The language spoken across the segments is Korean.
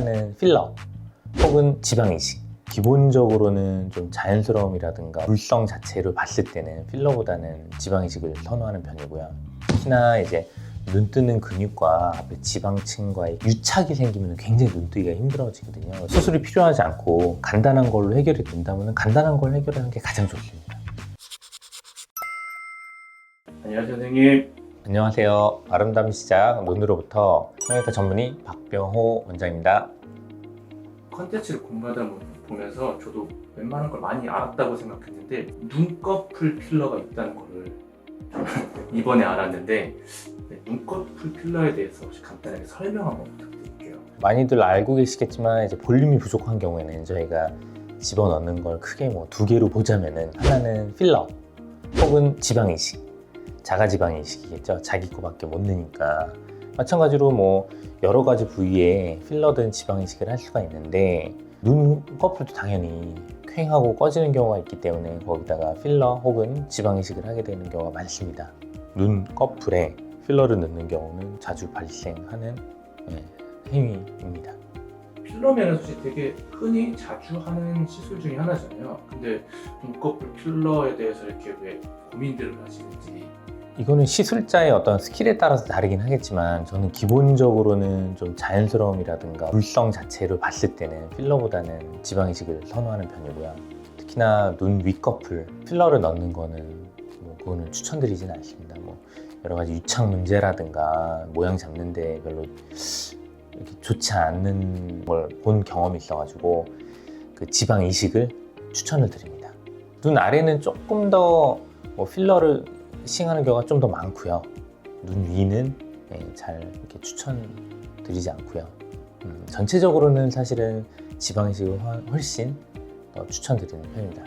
하나는 필러 혹은 지방 이식. 기본적으로는 좀 자연스러움이라든가 물성 자체를 봤을 때는 필러보다는 지방 이식을 선호하는 편이고요. 특히나 이제 눈 뜨는 근육과 앞에 지방층과의 유착이 생기면 굉장히 눈 뜨기가 힘들어지거든요. 수술이 필요하지 않고 간단한 걸로 해결이 된다면 간단한 걸 해결하는 게 가장 좋습니다. 안녕하세요, 선생님. 안녕하세요. 아름다운 시작 눈으로부터 성형외과 전문의 박병호 원장입니다. 컨텐츠를 공부하다 보면서 저도 웬만한 걸 많이 알았다고 생각했는데 눈꺼풀 필러가 있다는 거를 이번에 알았는데 눈꺼풀 필러에 대해서 혹시 간단하게 설명 한번 부탁드릴게요. 많이들 알고 계시겠지만 이제 볼륨이 부족한 경우에는 저희가 집어넣는 걸 크게 두 개로 보자면은 하나는 필러 혹은 지방 이식. 자가지방 이식이겠죠. 자기 거밖에 못 넣으니까. 마찬가지로 여러 가지 부위에 필러든 지방 이식을 할 수가 있는데 눈꺼풀도 당연히 퀭하고 꺼지는 경우가 있기 때문에 거기다가 필러 혹은 지방 이식을 하게 되는 경우가 많습니다. 눈꺼풀에 필러를 넣는 경우는 자주 발생하는 행위입니다. 필러면 솔직히 되게 흔히 자주 하는 시술 중에 하나잖아요. 근데 눈꺼풀 필러에 대해서 이렇게 왜 고민들을 하시는지. 이거는 시술자의 어떤 스킬에 따라서 다르긴 하겠지만 저는 기본적으로는 좀 자연스러움이라든가 물성 자체를 봤을 때는 필러보다는 지방 이식을 선호하는 편이고요. 특히나 눈 윗꺼풀 필러를 넣는 거는 그거는 추천드리진 않습니다. 여러 가지 유착 문제라든가 모양 잡는데 별로 이렇게 좋지 않는 걸 본 경험이 있어가지고 그 지방 이식을 추천을 드립니다. 눈 아래는 조금 더 필러를 싱하는 경우가 좀 더 많고요. 눈 위는 잘 이렇게 추천드리지 않고요. 전체적으로는 사실은 지방 이식을 훨씬 더 추천드리는 편입니다.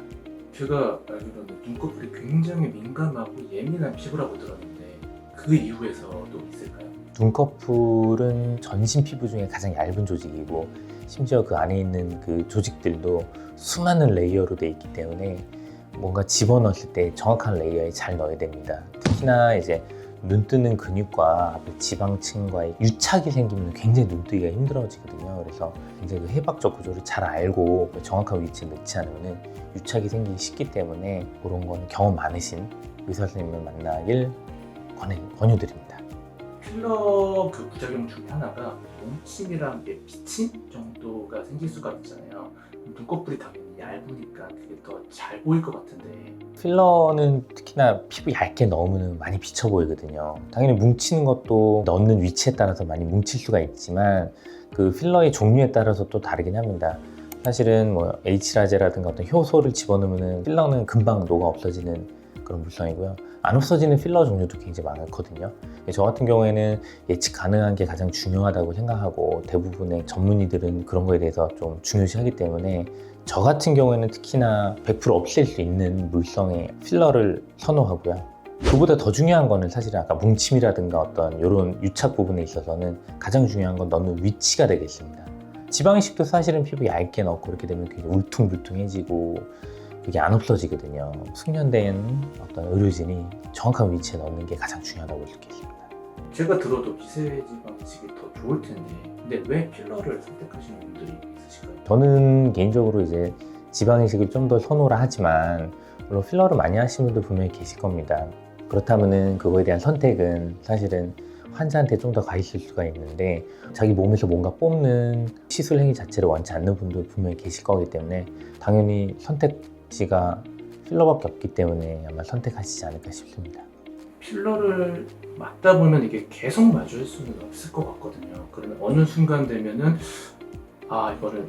제가 알기로는 눈꺼풀이 굉장히 민감하고 예민한 피부라고 들었는데 그 이유에서도 있을까요? 눈꺼풀은 전신 피부 중에 가장 얇은 조직이고 심지어 그 안에 있는 그 조직들도 수많은 레이어로 되어 있기 때문에 뭔가 집어넣었을 때 정확한 레이어에 잘 넣어야 됩니다. 특히나 이제 눈 뜨는 근육과 앞에 지방층과의 유착이 생기면 굉장히 눈 뜨기가 힘들어지거든요. 그래서 굉장히 그 해박적 구조를 잘 알고 정확한 위치에 넣지 않으면 유착이 생기기 쉽기 때문에 그런 거는 경험 많으신 의사 선생님을 만나길 권유드립니다. 필러 그 부작용 중에 하나가 뭉침이랑 비침 정도가 생길 수가 있잖아요. 눈꺼풀이 당연히 얇으니까 그게 더 잘 보일 것 같은데. 필러는 특히나 피부 얇게 넣으면 많이 비쳐 보이거든요. 당연히 뭉치는 것도 넣는 위치에 따라서 많이 뭉칠 수가 있지만 그 필러의 종류에 따라서 또 다르긴 합니다. 사실은 H라제라든가 어떤 효소를 집어넣으면 필러는 금방 녹아 없어지는 그런 물성이고요. 안 없어지는 필러 종류도 굉장히 많거든요. 저 같은 경우에는 예측 가능한 게 가장 중요하다고 생각하고 대부분의 전문의들은 그런 거에 대해서 좀 중요시하기 때문에 저 같은 경우에는 특히나 100% 없앨 수 있는 물성의 필러를 선호하고요. 그보다 더 중요한 거는 사실은 아까 뭉침이라든가 어떤 이런 유착 부분에 있어서는 가장 중요한 건 넣는 위치가 되겠습니다. 지방 이식도 사실은 피부 얇게 넣고 그렇게 되면 굉장히 울퉁불퉁해지고 그게 안 없어지거든요. 숙련된 어떤 의료진이 정확한 위치에 넣는 게 가장 중요하다고 느끼겠습니다. 제가 들어도 미세지방 이식이 더 좋을 텐데 근데 왜 필러를 선택하시는 분들이 있으실까요? 저는 개인적으로 이제 지방 이식을 좀 더 선호를 하지만 물론 필러를 많이 하시는 분들 분명히 계실 겁니다. 그렇다면은 그거에 대한 선택은 사실은 환자한테 좀 더 가 있을 수가 있는데 자기 몸에서 뭔가 뽑는 시술 행위 자체를 원치 않는 분들 분명히 계실 거기 때문에 당연히 선택지가 필러밖에 없기 때문에 아마 선택하시지 않을까 싶습니다. 필러를 맞다 보면 이게 계속 맞을 수는 없을 것 같거든요. 그러면 어느 순간 되면은 이거를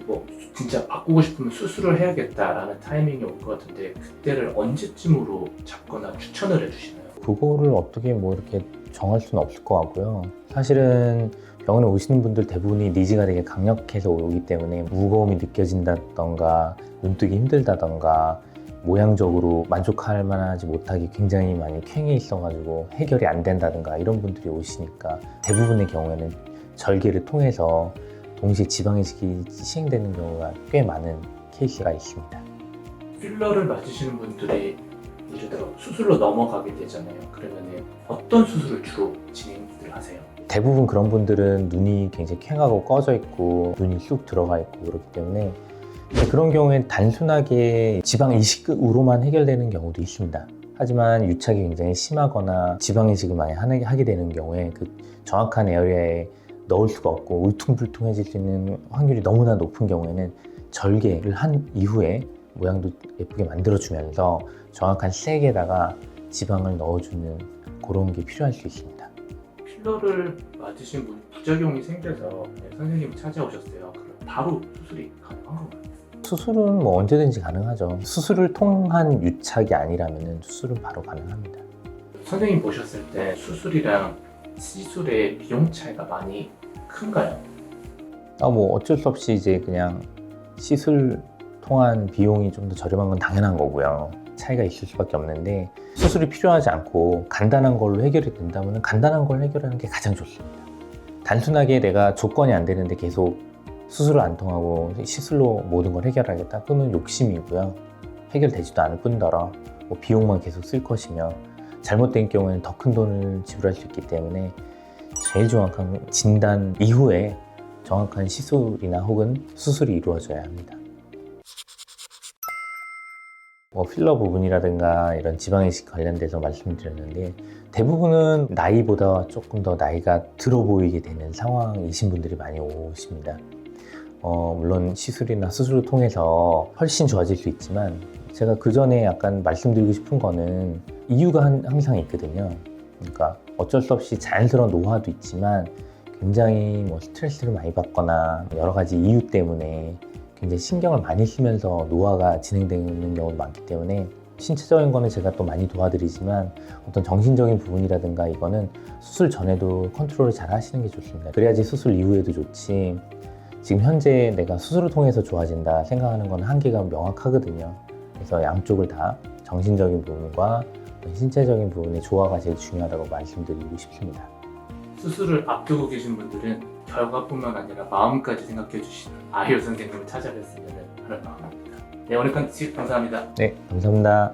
진짜 바꾸고 싶으면 수술을 해야겠다라는 타이밍이 올 것 같은데 그때를 언제쯤으로 잡거나 추천을 해주시나요? 그거를 어떻게 이렇게 정할 수는 없을 것 같고요. 사실은 병원에 오시는 분들 대부분이 니즈가 되게 강력해서 오기 때문에 무거움이 느껴진다던가 눈뜨기 힘들다던가 모양적으로 만족할 만하지 못하기 굉장히 많이 퀭해 있어가지고 해결이 안 된다던가 이런 분들이 오시니까 대부분의 경우에는 절개를 통해서 동시에 지방 이식이 시행되는 경우가 꽤 많은 케이스가 있습니다. 필러를 맞으시는 분들이 예를 들어 수술로 넘어가게 되잖아요. 그러면 어떤 수술을 주로 진행을 하세요? 대부분 그런 분들은 눈이 굉장히 퀭하고 꺼져 있고 눈이 쑥 들어가 있고 그렇기 때문에 그런 경우엔 단순하게 지방 이식으로만 해결되는 경우도 있습니다. 하지만 유착이 굉장히 심하거나 지방 이식을 많이 하게 되는 경우에 그 정확한 에어리아에 넣을 수가 없고 울퉁불퉁해질 수 있는 확률이 너무나 높은 경우에는 절개를 한 이후에 모양도 예쁘게 만들어주면서 정확한 색에다가 지방을 넣어주는 그런 게 필요할 수 있습니다. 필러를 맞으신 분이 부작용이 생겨서 선생님이 찾아오셨어요. 그럼 바로 수술이 가능한 건가요? 수술은 뭐 언제든지 가능하죠. 수술을 통한 유착이 아니라면 수술은 바로 가능합니다. 선생님 보셨을 때 수술이랑 시술의 비용 차이가 많이 큰가요? 뭐 어쩔 수 없이 이제 그냥 시술 통한 비용이 좀 더 저렴한 건 당연한 거고요. 차이가 있을 수밖에 없는데 수술이 필요하지 않고 간단한 걸로 해결이 된다면 간단한 걸 해결하는 게 가장 좋습니다. 단순하게 내가 조건이 안 되는데 계속 수술을 안 통하고 시술로 모든 걸 해결하겠다? 그러면 욕심이고요. 해결되지도 않을 뿐더러 뭐 비용만 계속 쓸 것이며 잘못된 경우에는 더 큰 돈을 지불할 수 있기 때문에 제일 정확한 진단 이후에 정확한 시술이나 혹은 수술이 이루어져야 합니다. 뭐 필러 부분이라든가 이런 지방이식 관련돼서 말씀드렸는데 대부분은 나이보다 조금 더 나이가 들어 보이게 되는 상황이신 분들이 많이 오십니다. 물론 시술이나 수술을 통해서 훨씬 좋아질 수 있지만 제가 그 전에 약간 말씀드리고 싶은 거는 이유가 항상 있거든요. 그러니까 어쩔 수 없이 자연스러운 노화도 있지만 굉장히 뭐 스트레스를 많이 받거나 여러 가지 이유 때문에 굉장히 신경을 많이 쓰면서 노화가 진행되는 경우도 많기 때문에 신체적인 거는 제가 또 많이 도와드리지만 어떤 정신적인 부분이라든가 이거는 수술 전에도 컨트롤을 잘 하시는 게 좋습니다. 그래야지 수술 이후에도 좋지 지금 현재 내가 수술을 통해서 좋아진다 생각하는 건 한계가 명확하거든요. 그래서 양쪽을 다 정신적인 부분과 신체적인 부분의 조화가 제일 중요하다고 말씀드리고 싶습니다. 수술을 앞두고 계신 분들은 결과뿐만 아니라 마음까지 생각해 주시는 아이유 선생님을 찾아뵀으면 하는 마음입니다. 네, 오늘 컨텐츠 감사합니다. 네, 감사합니다.